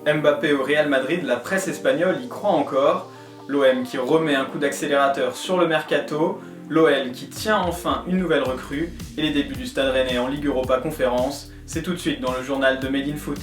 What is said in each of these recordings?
Mbappé au Real Madrid, la presse espagnole y croit encore. L'OM qui remet un coup d'accélérateur sur le mercato, l'OL qui tient enfin une nouvelle recrue, et les débuts du Stade Rennais en Ligue Europa Conférence, c'est tout de suite dans le journal de Made in Foot.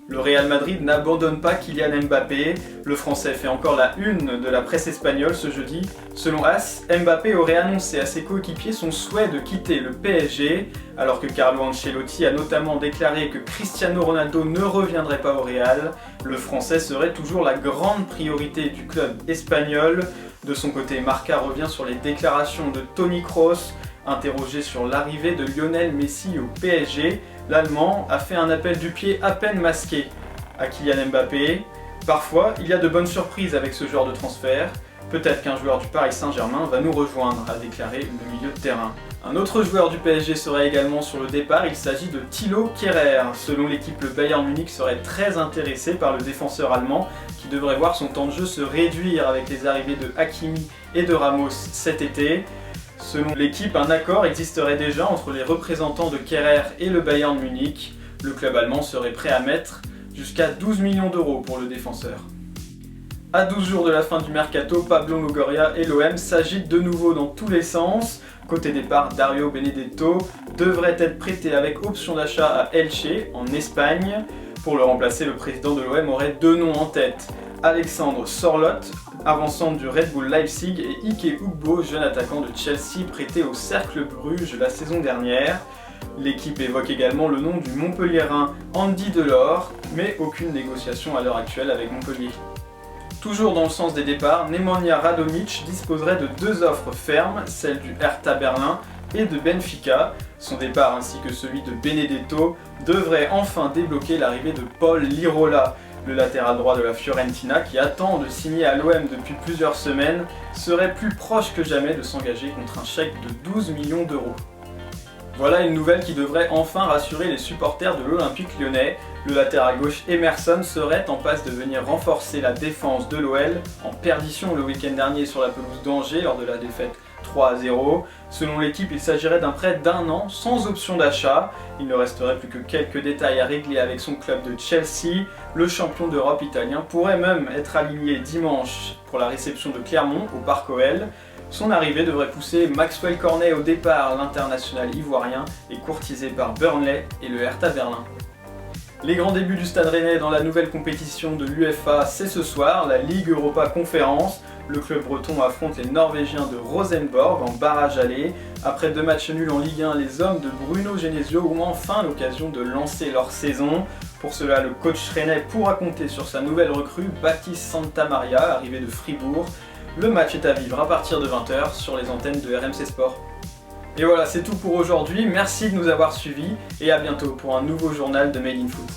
Le Real Madrid n'abandonne pas Kylian Mbappé. Le Français fait encore la une de la presse espagnole ce jeudi. Selon AS, Mbappé aurait annoncé à ses coéquipiers son souhait de quitter le PSG, alors que Carlo Ancelotti a notamment déclaré que Cristiano Ronaldo ne reviendrait pas au Real. Le Français serait toujours la grande priorité du club espagnol. De son côté, Marca revient sur les déclarations de Toni Kroos. Interrogé sur l'arrivée de Lionel Messi au PSG, l'Allemand a fait un appel du pied à peine masqué à Kylian Mbappé. Parfois, il y a de bonnes surprises avec ce genre de transfert. Peut-être qu'un joueur du Paris Saint-Germain va nous rejoindre, a déclaré le milieu de terrain. Un autre joueur du PSG serait également sur le départ, il s'agit de Thilo Kehrer. Selon l'équipe, le Bayern Munich serait très intéressé par le défenseur allemand qui devrait voir son temps de jeu se réduire avec les arrivées de Hakimi et de Ramos cet été. Selon l'équipe, un accord existerait déjà entre les représentants de Kehrer et le Bayern Munich. Le club allemand serait prêt à mettre jusqu'à 12 millions d'euros pour le défenseur. À 12 jours de la fin du mercato, Pablo Longoria et l'OM s'agitent de nouveau dans tous les sens. Côté départ, Dario Benedetto devrait être prêté avec option d'achat à Elche, en Espagne. Pour le remplacer, le président de l'OM aurait deux noms en tête. Alexandre Sorloth, avant-centre du Red Bull Leipzig, et Ike Ugbo, jeune attaquant de Chelsea prêté au Cercle Bruges la saison dernière. L'équipe évoque également le nom du Montpelliérain Andy Delors, mais aucune négociation à l'heure actuelle avec Montpellier. Toujours dans le sens des départs, Nemanja Radomić disposerait de deux offres fermes, celle du Hertha Berlin et de Benfica. Son départ ainsi que celui de Benedetto devrait enfin débloquer l'arrivée de Paul Lirola. Le latéral droit de la Fiorentina, qui attend de signer à l'OM depuis plusieurs semaines, serait plus proche que jamais de s'engager contre un chèque de 12 millions d'euros. Voilà une nouvelle qui devrait enfin rassurer les supporters de l'Olympique lyonnais. Le latéral gauche Emerson serait en passe de venir renforcer la défense de l'OL, en perdition le week-end dernier sur la pelouse d'Angers lors de la défaite 3-0. Selon l'équipe, il s'agirait d'un prêt d'1 an sans option d'achat. Il ne resterait plus que quelques détails à régler avec son club de Chelsea. Le champion d'Europe italien pourrait même être aligné dimanche pour la réception de Clermont au Parc OL. Son arrivée devrait pousser Maxwell Cornet au départ. L'international ivoirien est courtisé par Burnley et le Hertha Berlin. Les grands débuts du Stade Rennais dans la nouvelle compétition de l'UEFA, c'est ce soir, la Ligue Europa Conférence. Le club breton affronte les Norvégiens de Rosenborg en barrage aller. Après 2 matchs nuls en Ligue 1, les hommes de Bruno Genesio ont enfin l'occasion de lancer leur saison. Pour cela, le coach rennais pourra compter sur sa nouvelle recrue, Baptiste Santamaria, arrivé de Fribourg. Le match est à vivre à partir de 20h sur les antennes de RMC Sport. Et voilà, c'est tout pour aujourd'hui. Merci de nous avoir suivis et à bientôt pour un nouveau journal de Made in Foot.